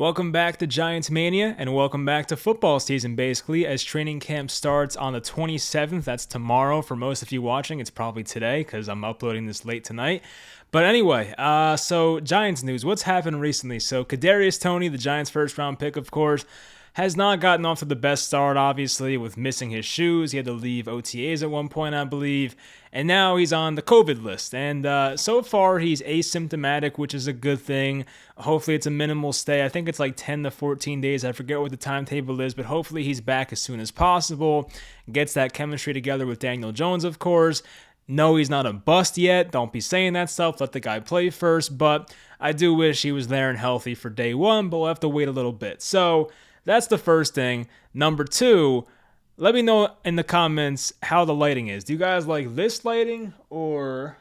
Welcome back to Giants Mania, and welcome back to football season, basically, as training camp starts on the 27th. That's tomorrow. For most of you watching, it's probably today because I'm uploading this late tonight. But anyway, so Giants news. What's happened recently? So Kadarius Toney, the Giants' first-round pick, of course, has not gotten off to the best start, obviously, with missing his shoes. He had to leave OTAs at one point, I believe. And now he's on the COVID list. And so far, he's asymptomatic, which is a good thing. Hopefully, it's a minimal stay. I think it's like 10 to 14 days. I forget what the timetable is, but hopefully he's back as soon as possible. Gets that chemistry together with Daniel Jones, of course. No, he's not a bust yet. Don't be saying that stuff. Let the guy play first. But I do wish he was there and healthy for day one, but we'll have to wait a little bit. So that's the first thing. Number two, let me know in the comments how the lighting is. Do you guys like this lighting or...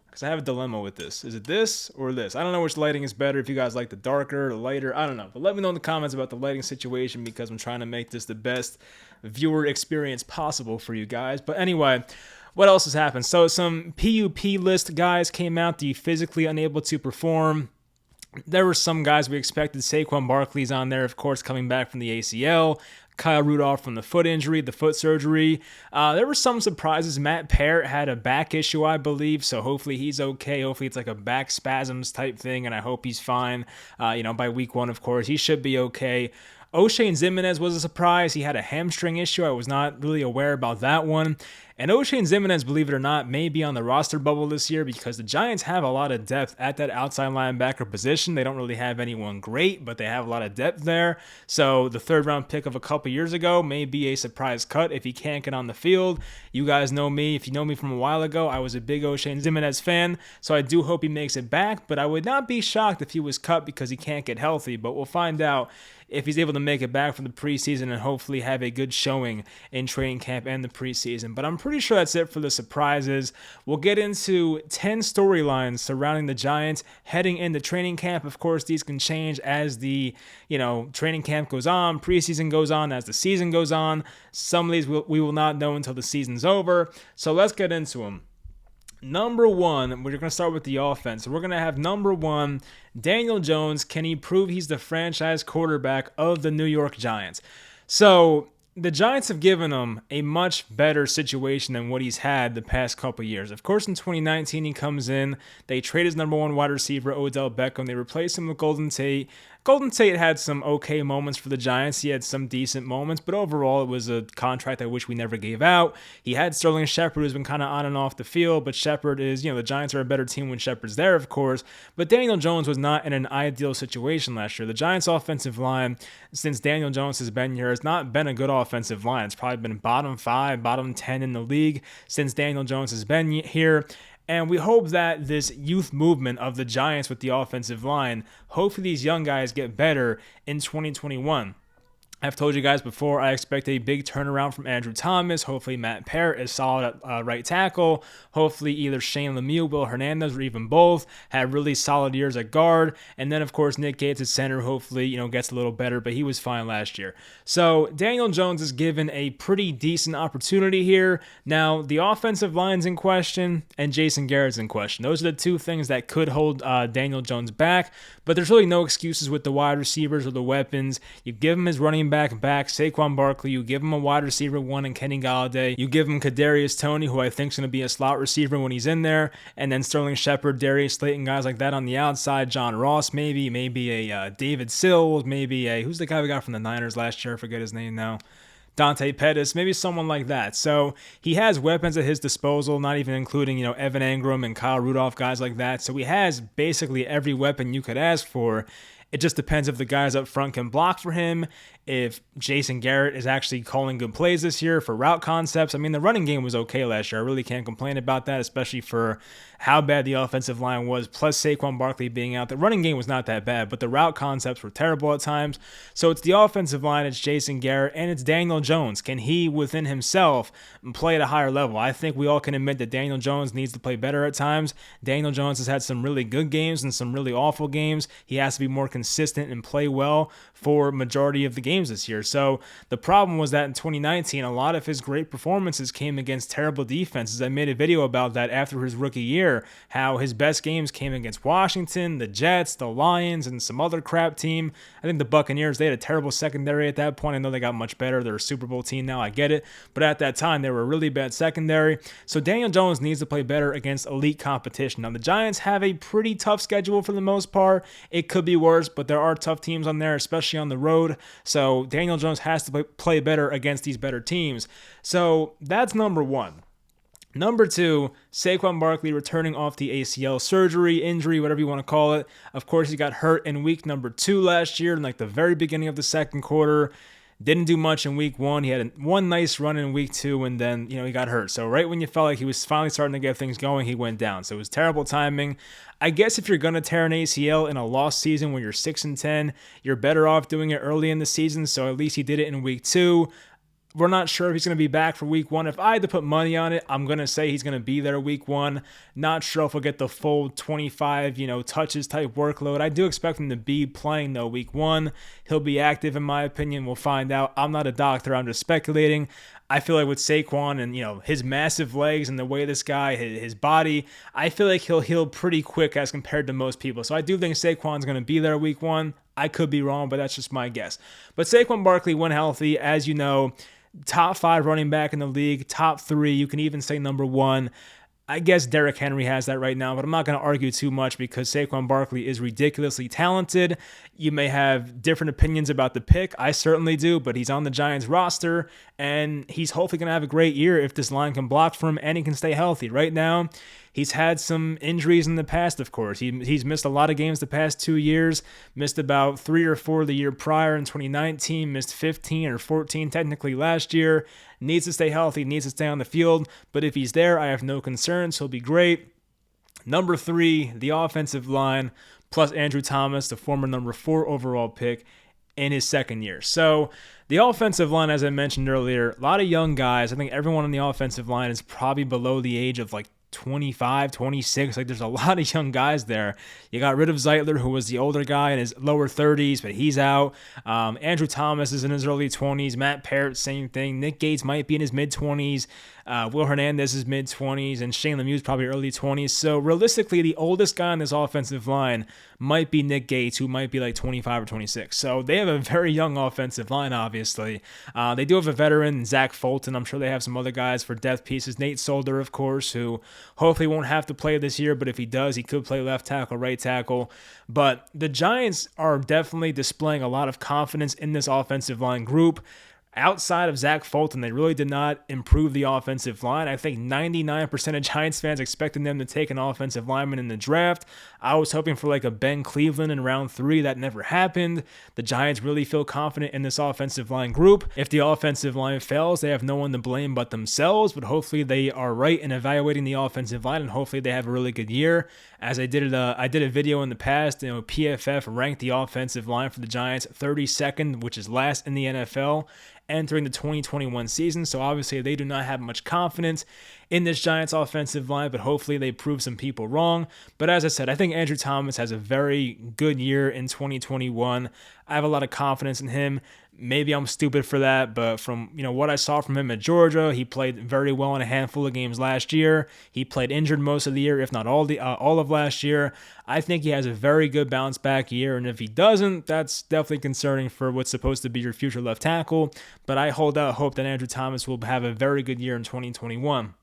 Because I have a dilemma with this. Is it this or this? I don't know which lighting is better. If you guys like the darker, the lighter, I don't know. But let me know in the comments about the lighting situation because I'm trying to make this the best viewer experience possible for you guys. But anyway, what else has happened? So some PUP list guys came out, the physically unable to perform. There were some guys we expected. Saquon Barkley's on there, of course, coming back from the ACL. Kyle Rudolph from the foot injury, the foot surgery. There were some surprises. Matt Parrott had a back issue, I believe, so hopefully he's okay. Hopefully it's like a back spasms type thing, and I hope he's fine. By week one, of course, he should be okay. O'Shane Ximines was a surprise. He had a hamstring issue. I was not really aware about that one. And O'Shane Ximines, believe it or not, may be on the roster bubble this year because the Giants have a lot of depth at that outside linebacker position. They don't really have anyone great, but they have a lot of depth there. So the third-round pick of a couple years ago may be a surprise cut if he can't get on the field. You guys know me. If you know me from a while ago, I was a big O'Shane Ximines fan, so I do hope he makes it back, but I would not be shocked if he was cut because he can't get healthy, but we'll find out if he's able to make it back from the preseason and hopefully have a good showing in training camp and the preseason. But I'm pretty sure that's it for the surprises. We'll get into 10 storylines surrounding the Giants heading into training camp. Of course, these can change as the training camp goes on, preseason goes on, as the season goes on. Some of these we will not know until the season's over. So let's get into them. Number one, we're going to start with the offense. We're going to have number one, Daniel Jones. Can he prove he's the franchise quarterback of the New York Giants? So the Giants have given him a much better situation than what he's had the past couple years. Of course, in 2019, he comes in. They trade his number one wide receiver, Odell Beckham. They replace him with Golden Tate. Golden Tate had some okay moments for the Giants. He had some decent moments, but overall, it was a contract I wish we never gave out. He had Sterling Shepard, who's been kind of on and off the field, but Shepard is, the Giants are a better team when Shepard's there, of course. But Daniel Jones was not in an ideal situation last year. The Giants' offensive line, since Daniel Jones has been here, has not been a good offensive line. It's probably been bottom 5, bottom 10 in the league since Daniel Jones has been here. And we hope that this youth movement of the Giants with the offensive line, hopefully these young guys get better in 2021. I've told you guys before, I expect a big turnaround from Andrew Thomas. Hopefully Matt Parrott is solid at right tackle. Hopefully either Shane Lemieux, Will Hernandez, or even both have really solid years at guard. And then, of course, Nick Gates at center hopefully, gets a little better, but he was fine last year. So Daniel Jones is given a pretty decent opportunity here. Now, the offensive line's in question and Jason Garrett's in question. Those are the two things that could hold Daniel Jones back, but there's really no excuses with the wide receivers or the weapons. You give him his running back, Saquon Barkley. You give him a wide receiver one in Kenny Golladay. You give him Kadarius Toney, who I think is going to be a slot receiver when he's in there, and then Sterling Shepard, Darius Slayton, guys like that on the outside. John Ross, maybe a David Sills, maybe who's the guy we got from the Niners last year? I forget his name now. Dante Pettis, maybe someone like that. So he has weapons at his disposal, not even including, Evan Engram and Kyle Rudolph, guys like that. So he has basically every weapon you could ask for. It just depends if the guys up front can block for him, if Jason Garrett is actually calling good plays this year for route concepts. I mean, the running game was okay last year. I really can't complain about that, especially for how bad the offensive line was, plus Saquon Barkley being out. The running game was not that bad, but the route concepts were terrible at times. So it's the offensive line, it's Jason Garrett, and it's Daniel Jones. Can he, within himself, play at a higher level? I think we all can admit that Daniel Jones needs to play better at times. Daniel Jones has had some really good games and some really awful games. He has to be more consistent and play well for majority of the games this year. So the problem was that in 2019, a lot of his great performances came against terrible defenses. I made a video about that after his rookie year. aware how his best games came against Washington, the Jets, the Lions, and some other crap team. I think the Buccaneers, they had a terrible secondary at that point. I know they got much better. They're a Super Bowl team now, I get it. But at that time, they were a really bad secondary. So Daniel Jones needs to play better against elite competition. Now, the Giants have a pretty tough schedule for the most part. It could be worse, but there are tough teams on there, especially on the road. So Daniel Jones has to play better against these better teams. So that's number one. Number two, Saquon Barkley returning off the ACL surgery, injury, whatever you want to call it. Of course, he got hurt in week number 2 last year, in like the very beginning of the second quarter. Didn't do much in week 1. He had one nice run in week 2, and then, he got hurt. So right when you felt like he was finally starting to get things going, he went down. So it was terrible timing. I guess if you're going to tear an ACL in a lost season where you're 6-10, you're better off doing it early in the season. So at least he did it in week 2. We're not sure if he's going to be back for week 1. If I had to put money on it, I'm going to say he's going to be there week 1. Not sure if he'll get the full 25, touches type workload. I do expect him to be playing, though, week 1. He'll be active, in my opinion. We'll find out. I'm not a doctor. I'm just speculating. I feel like with Saquon and, his massive legs and the way this guy, his body, I feel like he'll heal pretty quick as compared to most people. So I do think Saquon's going to be there week 1. I could be wrong, but that's just my guess. But Saquon Barkley, when healthy, as you know, top 5 running back in the league, top 3, you can even say number 1. I guess Derrick Henry has that right now, but I'm not going to argue too much because Saquon Barkley is ridiculously talented. You may have different opinions about the pick. I certainly do, but he's on the Giants roster, and he's hopefully going to have a great year if this line can block for him and he can stay healthy. Right now, he's had some injuries in the past, of course. He's missed a lot of games the past 2 years, missed about 3 or 4 the year prior in 2019, missed 15 or 14 technically last year. Needs to stay healthy, needs to stay on the field, but if he's there, I have no concerns. He'll be great. Number 3, the offensive line, plus Andrew Thomas, the former number 4 overall pick, in his second year. So the offensive line, as I mentioned earlier, a lot of young guys. I think everyone on the offensive line is probably below the age of 25, 26. There's a lot of young guys there. You got rid of Zeitler, who was the older guy in his lower 30s, but he's out. Andrew Thomas is in his early 20s. Matt Parrott, same thing. Nick Gates might be in his mid-20s. Will Hernandez is mid-20s, and Shane Lemieux is probably early 20s. So realistically, the oldest guy on this offensive line might be Nick Gates, who might be 25 or 26. So they have a very young offensive line, obviously. They do have a veteran, Zach Fulton. I'm sure they have some other guys for depth pieces. Nate Solder, of course, who hopefully won't have to play this year, but if he does, he could play left tackle, right tackle. But the Giants are definitely displaying a lot of confidence in this offensive line group. Outside of Zach Fulton, they really did not improve the offensive line. I think 99% of Giants fans expected them to take an offensive lineman in the draft. I was hoping for a Ben Cleveland in round 3. That never happened. The Giants really feel confident in this offensive line group. If the offensive line fails, they have no one to blame but themselves, but hopefully they are right in evaluating the offensive line, and hopefully they have a really good year. As I did a video in the past, PFF ranked the offensive line for the Giants 32nd, which is last in the NFL, entering the 2021 season. So obviously they do not have much confidence in this Giants offensive line, but hopefully they prove some people wrong. But as I said, I think Andrew Thomas has a very good year in 2021. I have a lot of confidence in him. Maybe I'm stupid for that, but from what I saw from him at Georgia, he played very well in a handful of games last year. He played injured most of the year, if not all of last year. I think he has a very good bounce back year, and if he doesn't, that's definitely concerning for what's supposed to be your future left tackle. But I hold out hope that Andrew Thomas will have a very good year in 2021.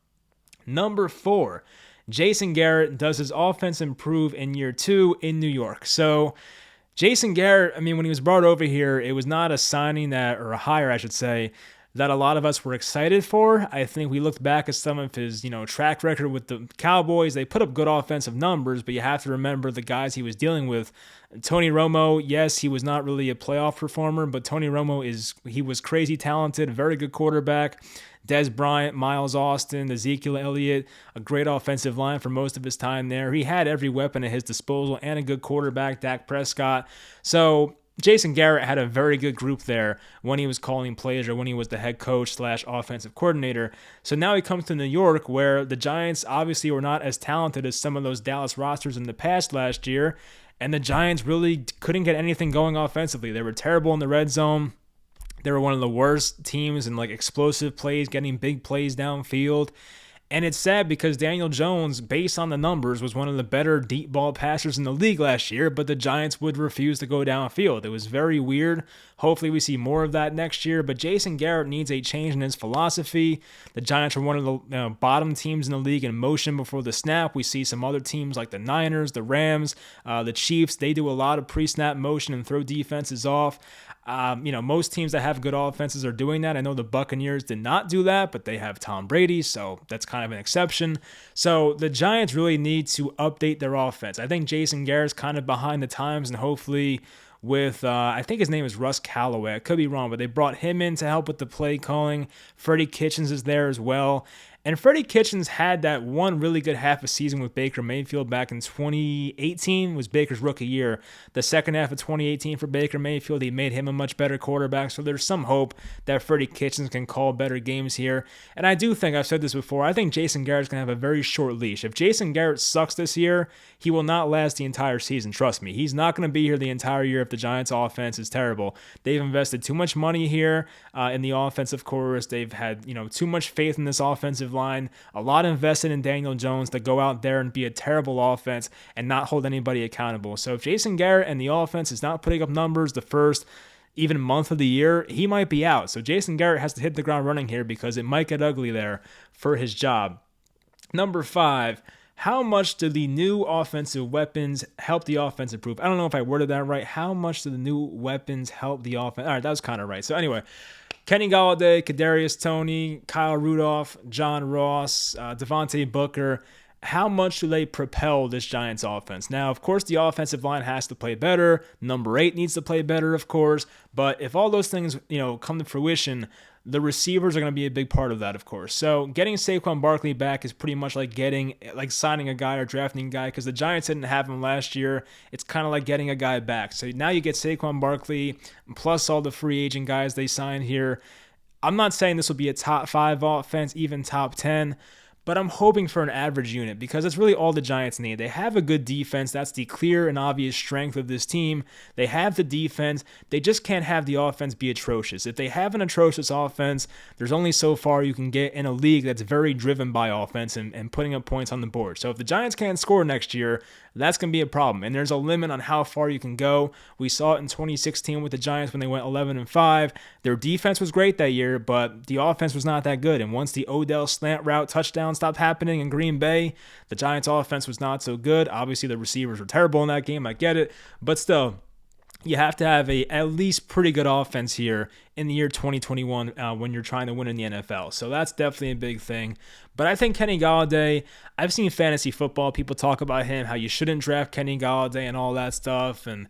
Number 4, Jason Garrett, does his offense improve in year 2 in New York? So Jason Garrett, when he was brought over here, it was not a signing or a hire, I should say, that a lot of us were excited for. I think we looked back at some of his, track record with the Cowboys. They put up good offensive numbers, but you have to remember the guys he was dealing with. Tony Romo, yes, he was not really a playoff performer, but Tony Romo he was crazy talented, very good quarterback. Dez Bryant, Miles Austin, Ezekiel Elliott, a great offensive line for most of his time there. He had every weapon at his disposal and a good quarterback, Dak Prescott. So Jason Garrett had a very good group there when he was calling plays or when he was the head coach / offensive coordinator. So now he comes to New York, where the Giants obviously were not as talented as some of those Dallas rosters in the past last year, and the Giants really couldn't get anything going offensively. They were terrible in the red zone. They were one of the worst teams in explosive plays, getting big plays downfield. And it's sad because Daniel Jones, based on the numbers, was one of the better deep ball passers in the league last year, but the Giants would refuse to go downfield. It was very weird. Hopefully we see more of that next year, but Jason Garrett needs a change in his philosophy. The Giants are one of the bottom teams in the league in motion before the snap. We see some other teams like the Niners, the Rams, the Chiefs. They do a lot of pre-snap motion and throw defenses off. Most teams that have good offenses are doing that. I know the Buccaneers did not do that, but they have Tom Brady, so that's kind of an exception. So the Giants really need to update their offense. I think Jason Garrett's kind of behind the times, and hopefully with, I think his name is Russ Callaway. I could be wrong, but they brought him in to help with the play calling. Freddie Kitchens is there as well. And Freddie Kitchens had that one really good half a season with Baker Mayfield back in 2018, was Baker's rookie year. The second half of 2018 for Baker Mayfield, he made him a much better quarterback. So there's some hope that Freddie Kitchens can call better games here. And I do think, I've said this before, I think Jason Garrett's going to have a very short leash. If Jason Garrett sucks this year, he will not last the entire season. Trust me. He's not going to be here the entire year if the Giants offense is terrible. They've invested too much money here in the offense, of course. They've had, too much faith in this offensive line, a lot invested in Daniel Jones to go out there and be a terrible offense and not hold anybody accountable. So if Jason Garrett and the offense is not putting up numbers the first even month of the year, he might be out. So Jason Garrett has to hit the ground running here because it might get ugly there for his job. Number 5, how much do the new offensive weapons help the offense improve? I don't know if I worded that right. How much do the new weapons help the offense? All right, that was kind of right. So anyway, Kenny Golladay, Kadarius Toney, Kyle Rudolph, John Ross, Devontae Booker. How much do they propel this Giants offense? Now, of course, the offensive line has to play better. Number 8 needs to play better, of course. But if all those things, come to fruition, the receivers are going to be a big part of that, of course. So getting Saquon Barkley back is pretty much like signing a guy or drafting a guy, because the Giants didn't have him last year. It's kind of like getting a guy back. So now you get Saquon Barkley plus all the free agent guys they signed here. I'm not saying this will be a top 5 offense, even top 10, but I'm hoping for an average unit because that's really all the Giants need. They have a good defense. That's the clear and obvious strength of this team. They have the defense. They just can't have the offense be atrocious. If they have an atrocious offense, there's only so far you can get in a league that's very driven by offense and putting up points on the board. So if the Giants can't score next year, that's going to be a problem. And there's a limit on how far you can go. We saw it in 2016 with the Giants when they went 11-5. Their defense was great that year, but the offense was not that good. And once the Odell slant route touchdown stopped happening in Green Bay, the Giants offense was not so good. Obviously, the receivers were terrible in that game. I get it. But still, you have to have a at least pretty good offense here in the year 2021 when you're trying to win in the NFL. So that's definitely a big thing. But I think Kenny Golladay, I've seen fantasy football, people talk about him, how you shouldn't draft Kenny Golladay and all that stuff. And,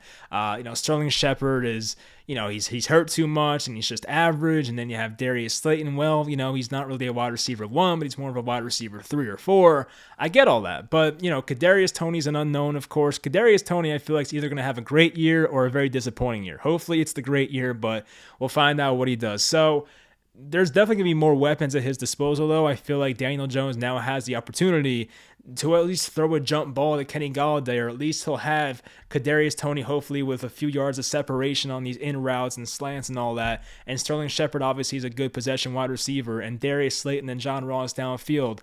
Sterling Shepard is, he's hurt too much and he's just average. And then you have Darius Slayton. Well, he's not really a wide receiver 1, but he's more of a wide receiver 3 or 4. I get all that. But, Kadarius Toney's an unknown, of course. Kadarius Toney, I feel like, is either going to have a great year or a very disappointing year. Hopefully it's the great year, but we'll find out what he does. So there's definitely going to be more weapons at his disposal, though. I feel like Daniel Jones now has the opportunity to at least throw a jump ball to Kenny Golladay, or at least he'll have Kadarius Toney hopefully with a few yards of separation on these in routes and slants and all that. And Sterling Shepard obviously is a good possession wide receiver, and Darius Slayton and John Ross downfield.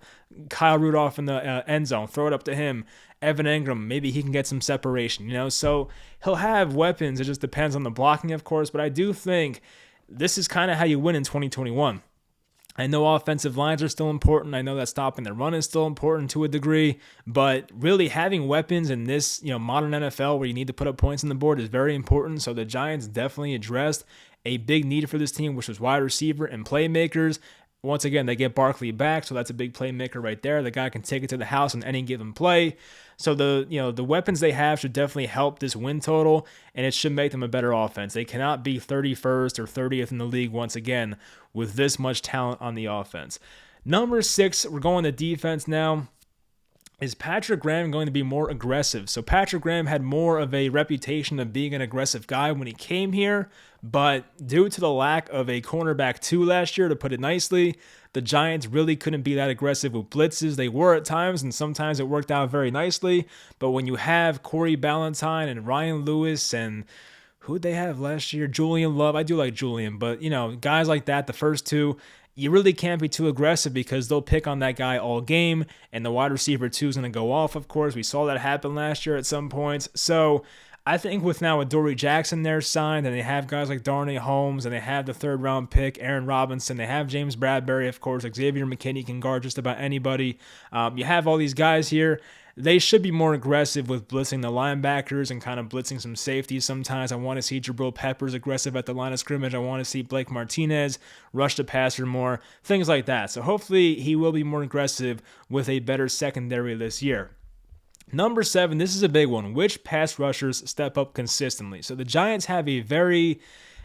Kyle Rudolph in the end zone, throw it up to him. Evan Engram, maybe he can get some separation, so he'll have weapons. It just depends on the blocking, of course, but I do think this is kind of how you win in 2021. I know offensive lines are still important. I know that stopping the run is still important to a degree, but really having weapons in this, modern NFL where you need to put up points on the board is very important. So the Giants definitely addressed a big need for this team, which was wide receiver and playmakers. Once again, they get Barkley back, so that's a big playmaker right there. The guy can take it to the house on any given play. So the weapons they have should definitely help this win total, and it should make them a better offense. They cannot be 31st or 30th in the league once again with this much talent on the offense. Number 6, we're going to defense now. Is Patrick Graham going to be more aggressive? So Patrick Graham had more of a reputation of being an aggressive guy when he came here, but due to the lack of a cornerback 2 last year, to put it nicely, the Giants really couldn't be that aggressive with blitzes. They were at times, and sometimes it worked out very nicely, but when you have Corey Ballantyne and Ryan Lewis and who'd they have last year? Julian Love. I do like Julian, but, guys like that, the first 2, you really can't be too aggressive because they'll pick on that guy all game, and the wide receiver 2 is going to go off, of course. We saw that happen last year at some points. So I think with now Adoree Jackson there signed, and they have guys like Darnay Holmes, and they have the third-round pick, Aaron Robinson, they have James Bradbury, of course. Xavier McKinney can guard just about anybody. You have all these guys here. They should be more aggressive with blitzing the linebackers and kind of blitzing some safeties sometimes. I want to see Jabril Peppers aggressive at the line of scrimmage. I want to see Blake Martinez rush the passer more, things like that. So hopefully he will be more aggressive with a better secondary this year. Number 7, this is a big one. Which pass rushers step up consistently? So the Giants have a very,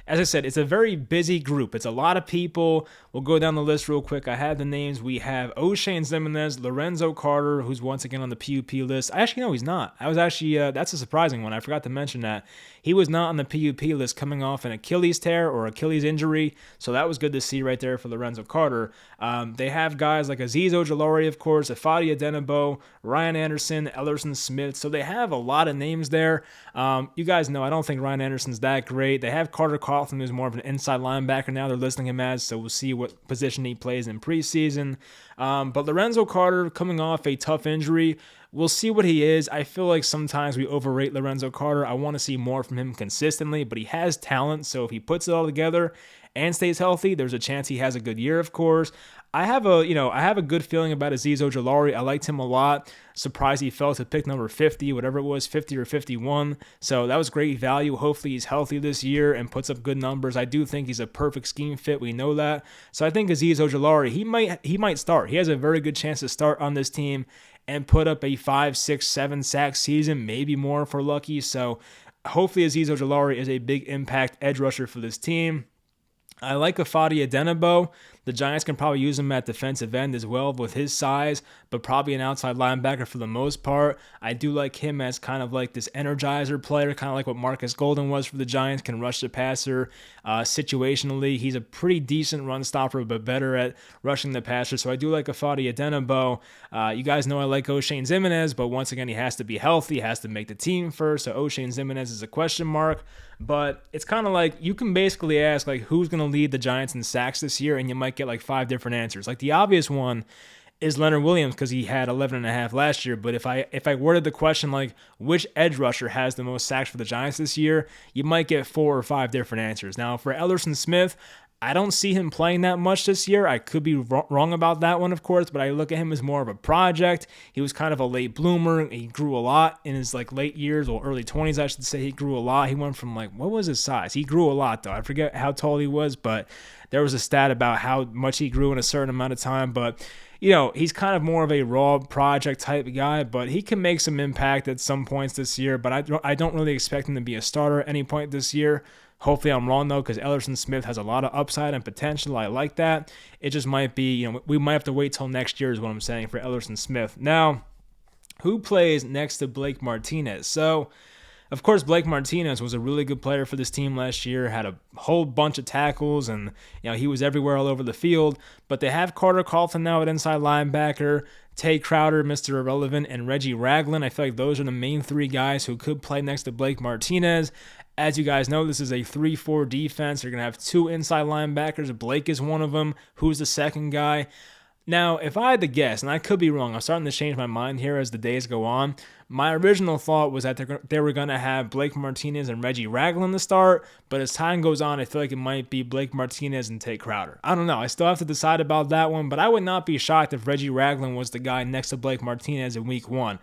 as I said, it's a very busy group. It's a lot of people. We'll go down the list real quick. I have the names. We have Oshane Ximines, Lorenzo Carter, who's once again on the PUP list. Actually, no, he's not. I was actually, that's a surprising one. I forgot to mention that. He was not on the PUP list coming off an Achilles tear or Achilles injury, so that was good to see right there for Lorenzo Carter. They have guys like Azeez Ojulari, of course, Ifeadi Odenigbo, Ryan Anderson, Elerson Smith, so they have a lot of names there. You guys know I don't think Ryan Anderson's that great. They have Carter Coughlin, who's more of an inside linebacker now they're listing him as, so we'll see what position he plays in preseason. But Lorenzo Carter coming off a tough injury, we'll see what he is. I feel like sometimes we overrate Lorenzo Carter. I want to see more from him consistently, but he has talent, so if he puts it all together and stays healthy, there's a chance he has a good year, of course. I have a good feeling about Azeez Ojulari. I liked him a lot. Surprised he fell to pick number 50, whatever it was, 50 or 51. So that was great value. Hopefully he's healthy this year and puts up good numbers. I do think he's a perfect scheme fit. We know that. So I think Azeez Ojulari, he might start. He has a very good chance to start on this team and put up a 5, 6, 7 sack season, maybe more if we're lucky. So hopefully Azeez Ojulari is a big impact edge rusher for this team. I like Ifeadi Odenigbo. The Giants can probably use him at defensive end as well with his size, but probably an outside linebacker for the most part. I do like him as kind of like this energizer player, kind of like what Marcus Golden was for the Giants, can rush the passer situationally. He's a pretty decent run stopper, but better at rushing the passer. So I do like Ifeadi Odenigbo. You guys know I like Oshane Ximines, but once again, he has to be healthy, has to make the team first. So Oshane Ximines is a question mark. But it's kind of like you can basically ask like who's going to lead the Giants in sacks this year, and you might get like 5 different answers. Like the obvious one is Leonard Williams because he had 11.5 last year. But if I worded the question like which edge rusher has the most sacks for the Giants this year, you might get 4 or 5 different answers. Now for Elerson Smith, I don't see him playing that much this year. I could be wrong about that one, of course, but I look at him as more of a project. He was kind of a late bloomer. He grew a lot in his like late years or early 20s, I should say. He grew a lot. He went from like, what was his size? He grew a lot, though. I forget how tall he was, but there was a stat about how much he grew in a certain amount of time. But, you know, he's kind of more of a raw project type guy, but he can make some impact at some points this year. But I don't really expect him to be a starter at any point this year. Hopefully I'm wrong, though, because Elerson Smith has a lot of upside and potential. I like that. It just might be, you know, we might have to wait till next year is what I'm saying for Elerson Smith. Now, who plays next to Blake Martinez? So, of course, Blake Martinez was a really good player for this team last year, had a whole bunch of tackles, and you know he was everywhere all over the field. But they have Carter Coughlin now at inside linebacker, Tay Crowder, Mr. Irrelevant, and Reggie Ragland. I feel like those are the main 3 guys who could play next to Blake Martinez. As you guys know, this is a 3-4 defense. You're going to have 2 inside linebackers. Blake is one of them. Who's the second guy? Now, if I had to guess, and I could be wrong, I'm starting to change my mind here as the days go on. My original thought was that they were going to have Blake Martinez and Reggie Ragland to start, but as time goes on, I feel like it might be Blake Martinez and Tay Crowder. I don't know. I still have to decide about that one, but I would not be shocked if Reggie Ragland was the guy next to Blake Martinez in week 1.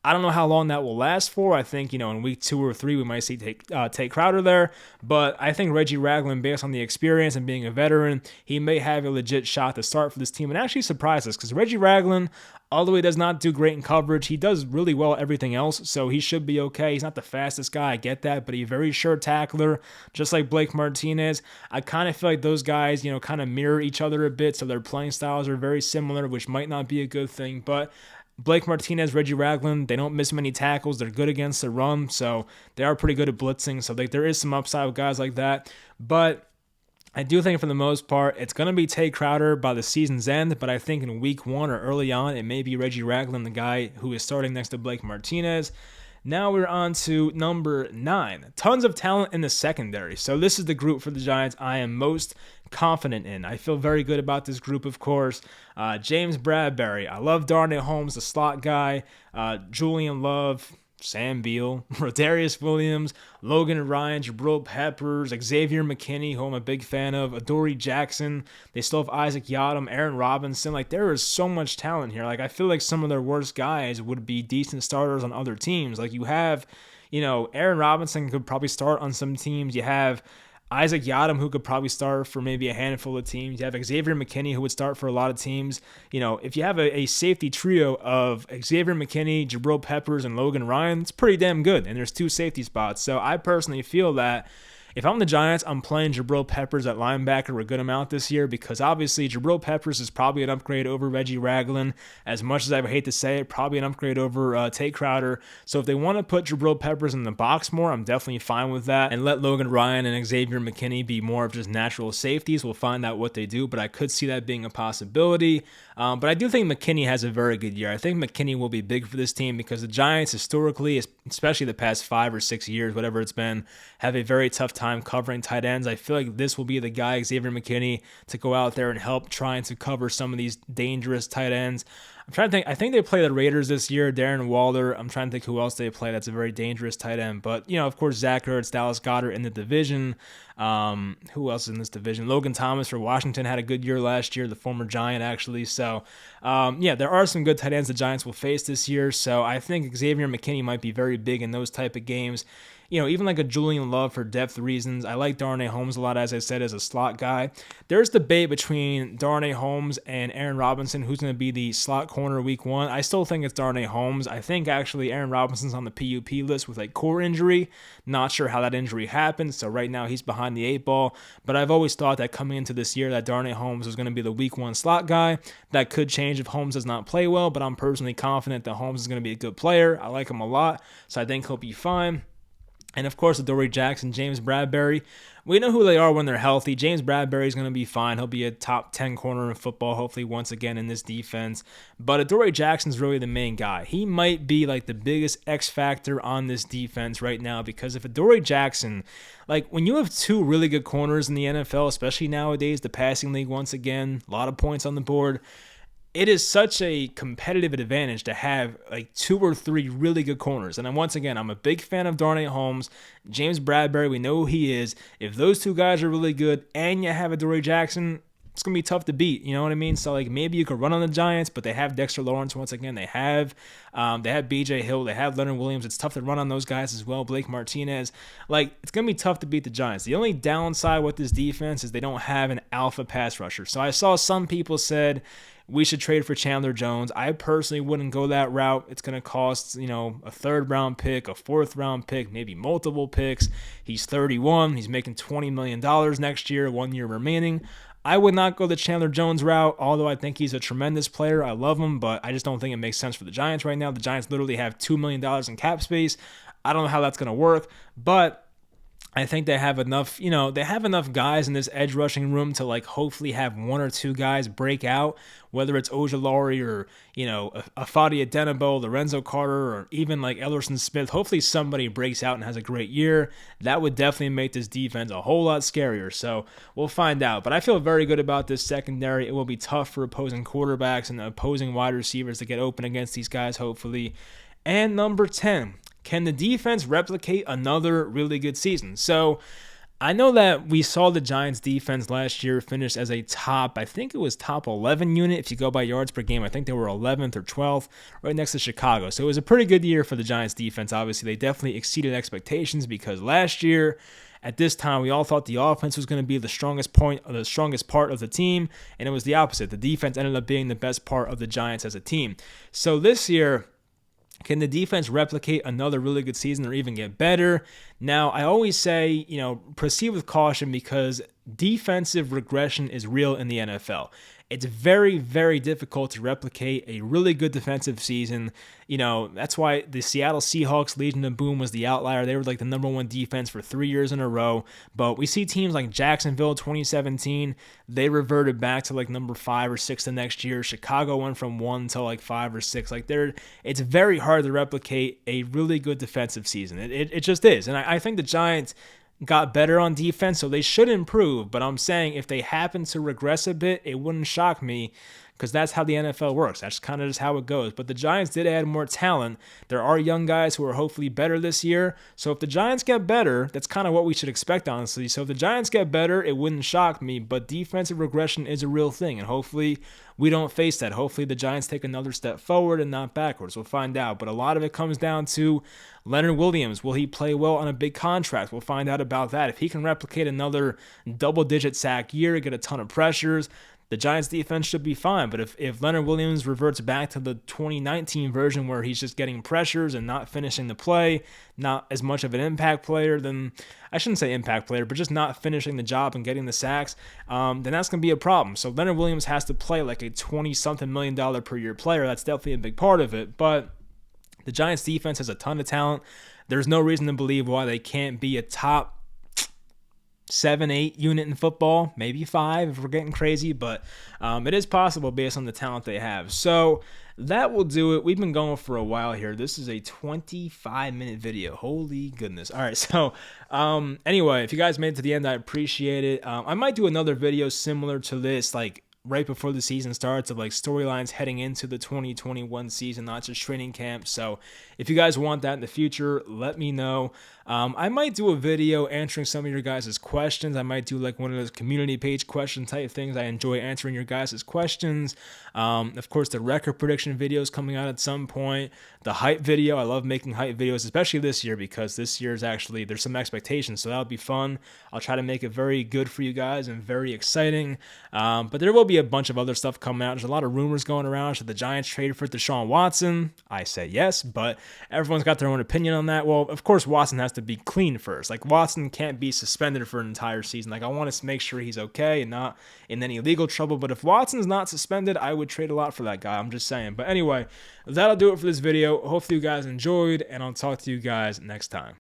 I don't know how long that will last for. I think, you know, in week 2 or 3, we might see Tay Crowder there. But I think Reggie Ragland, based on the experience and being a veteran, he may have a legit shot to start for this team and actually surprise us. Because Reggie Ragland, although he does not do great in coverage, he does really well at everything else. So he should be okay. He's not the fastest guy, I get that, but he's a very sure tackler, just like Blake Martinez. I kind of feel like those guys, you know, kind of mirror each other a bit. So their playing styles are very similar, which might not be a good thing. But Blake Martinez, Reggie Ragland, they don't miss many tackles. They're good against the run, so they are pretty good at blitzing. So there is some upside with guys like that. But I do think for the most part, it's going to be Tay Crowder by the season's end. But I think in week 1 or early on, it may be Reggie Ragland, the guy who is starting next to Blake Martinez. Now we're on to number 9. Tons of talent in the secondary. So this is the group for the Giants I am most confident in. I feel very good about this group, of course. James Bradberry. I love Darnay Holmes, the slot guy. Julian Love. Sam Beal, Rodarius Williams, Logan Ryan, Jabril Peppers, Xavier McKinney, who I'm a big fan of, Adoree Jackson. They still have Isaac Yiadom, Aaron Robinson. Like, there is so much talent here. Like, I feel like some of their worst guys would be decent starters on other teams. Like, you have, Aaron Robinson could probably start on some teams. You have Isaac Yiadom, who could probably start for maybe a handful of teams. You have Xavier McKinney, who would start for a lot of teams. If you have a safety trio of Xavier McKinney, Jabril Peppers, and Logan Ryan, it's pretty damn good. And there's 2 safety spots. So I personally feel that if I'm the Giants, I'm playing Jabril Peppers at linebacker a good amount this year because obviously Jabril Peppers is probably an upgrade over Reggie Ragland. As much as I would hate to say it, probably an upgrade over Tate Crowder. So if they want to put Jabril Peppers in the box more, I'm definitely fine with that. And let Logan Ryan and Xavier McKinney be more of just natural safeties. We'll find out what they do, but I could see that being a possibility. But I do think McKinney has a very good year. I think McKinney will be big for this team because the Giants historically, especially the past 5 or 6 years, whatever it's been, have a very tough time covering tight ends. I feel like this will be the guy, Xavier McKinney, to go out there and help trying to cover some of these dangerous tight ends. I'm trying to think. I think they play the Raiders this year. Darren Waller. I'm trying to think who else they play. That's a very dangerous tight end. But, of course, Zach Ertz, Dallas Goedert in the division. Who else is in this division? Logan Thomas for Washington had a good year last year, the former Giant, actually. So, there are some good tight ends the Giants will face this year. So I think Xavier McKinney might be very big in those type of games. Even like a Julian Love for depth reasons. I like Darnay Holmes a lot, as I said, as a slot guy. There's debate between Darnay Holmes and Aaron Robinson, who's going to be the slot corner week 1. I still think it's Darnay Holmes. I think actually Aaron Robinson's on the PUP list with a core injury. Not sure how that injury happened, so right now he's behind the 8 ball. But I've always thought that coming into this year that Darnay Holmes was going to be the week 1 slot guy. That could change if Holmes does not play well, but I'm personally confident that Holmes is going to be a good player. I like him a lot, so I think he'll be fine. And, of course, Adoree Jackson, James Bradberry. We know who they are when they're healthy. James Bradberry is going to be fine. He'll be a top 10 corner in football, hopefully, once again in this defense. But Adoree Jackson's really the main guy. He might be, like, the biggest X factor on this defense right now because if Adoree Jackson, like, when you have 2 really good corners in the NFL, especially nowadays, the passing league, once again, a lot of points on the board, it is such a competitive advantage to have like 2 or 3 really good corners. And then once again, I'm a big fan of Darnay Holmes. James Bradberry, we know who he is. If those 2 guys are really good and you have Adoree Jackson, it's going to be tough to beat. You know what I mean? So like maybe you could run on the Giants, but they have Dexter Lawrence once again. They have BJ Hill. They have Leonard Williams. It's tough to run on those guys as well. Blake Martinez. Like, it's going to be tough to beat the Giants. The only downside with this defense is they don't have an alpha pass rusher. So I saw some people said we should trade for Chandler Jones. I personally wouldn't go that route. It's going to cost, a 3rd round pick, a 4th round pick, maybe multiple picks. He's 31. He's making $20 million next year, 1 year remaining. I would not go the Chandler Jones route, although I think he's a tremendous player. I love him, but I just don't think it makes sense for the Giants right now. The Giants literally have $2 million in cap space. I don't know how that's going to work, but I think they have enough, they have enough guys in this edge rushing room to like hopefully have 1 or 2 guys break out, whether it's Ojulari or, Afadi Adenabo, Lorenzo Carter, or even like Ellerson Smith. Hopefully somebody breaks out and has a great year. That would definitely make this defense a whole lot scarier. So we'll find out. But I feel very good about this secondary. It will be tough for opposing quarterbacks and opposing wide receivers to get open against these guys, hopefully. And number 10. Can the defense replicate another really good season? So I know that we saw the Giants defense last year finish as a top 11 unit. If you go by yards per game, I think they were 11th or 12th, right next to Chicago. So it was a pretty good year for the Giants defense. Obviously, they definitely exceeded expectations because last year at this time, we all thought the offense was going to be the strongest part of the team, and it was the opposite. The defense ended up being the best part of the Giants as a team. So this year, can the defense replicate another really good season or even get better? Now, I always say, proceed with caution because defensive regression is real in the NFL. it's very, very difficult to replicate a really good defensive season. That's why the Seattle Seahawks Legion of Boom was the outlier. They were like the number one defense for 3 years in a row. But we see teams like Jacksonville 2017, they reverted back to like number 5 or 6 the next year. Chicago went from 1 to like 5 or 6. It's very hard to replicate a really good defensive season. It just is. And I think the Giants got better on defense, so they should improve. But I'm saying if they happen to regress a bit, it wouldn't shock me, because that's how the NFL works. That's kind of just how it goes. But the Giants did add more talent. There are young guys who are hopefully better this year. So if the Giants get better, that's kind of what we should expect, honestly. So if the Giants get better, it wouldn't shock me. But defensive regression is a real thing, and hopefully we don't face that. Hopefully the Giants take another step forward and not backwards. We'll find out. But a lot of it comes down to Leonard Williams. Will he play well on a big contract? We'll find out about that. If he can replicate another double-digit sack year, get a ton of pressures, the Giants defense should be fine. But if Leonard Williams reverts back to the 2019 version where he's just getting pressures and not finishing the play, not as much of an impact player, then I shouldn't say impact player, but just not finishing the job and getting the sacks, then that's going to be a problem. So Leonard Williams has to play like a $20-something million per year player. That's definitely a big part of it. But the Giants defense has a ton of talent. There's no reason to believe why they can't be a top 7-8 unit in football, maybe 5 if we're getting crazy, but it is possible based on the talent they have. So that will do it. We've been going for a while here. This is a 25-minute video. Holy goodness. All right, so anyway, if you guys made it to the end, I appreciate it. I might do another video similar to this, like right before the season starts, of like storylines heading into the 2021 season, not just training camp. So if you guys want that in the future, let me know. I might do a video answering some of your guys' questions. I might do like one of those community page question type things. I enjoy answering your guys' questions. Of course, the record prediction videos coming out at some point. The hype video, I love making hype videos, especially this year, because this year's actually, there's some expectations, so that'll be fun. I'll try to make it very good for you guys and very exciting. But there will be a bunch of other stuff coming out. There's a lot of rumors going around. Should the Giants trade for Deshaun Watson? I say yes, but everyone's got their own opinion on that. Well, of course, Watson has to be clean first. Like, Watson can't be suspended for an entire season. Like, I want to make sure he's okay and not in any legal trouble. But if Watson's not suspended, I would trade a lot for that guy. I'm just saying. But anyway, that'll do it for this video. Hopefully you guys enjoyed, and I'll talk to you guys next time.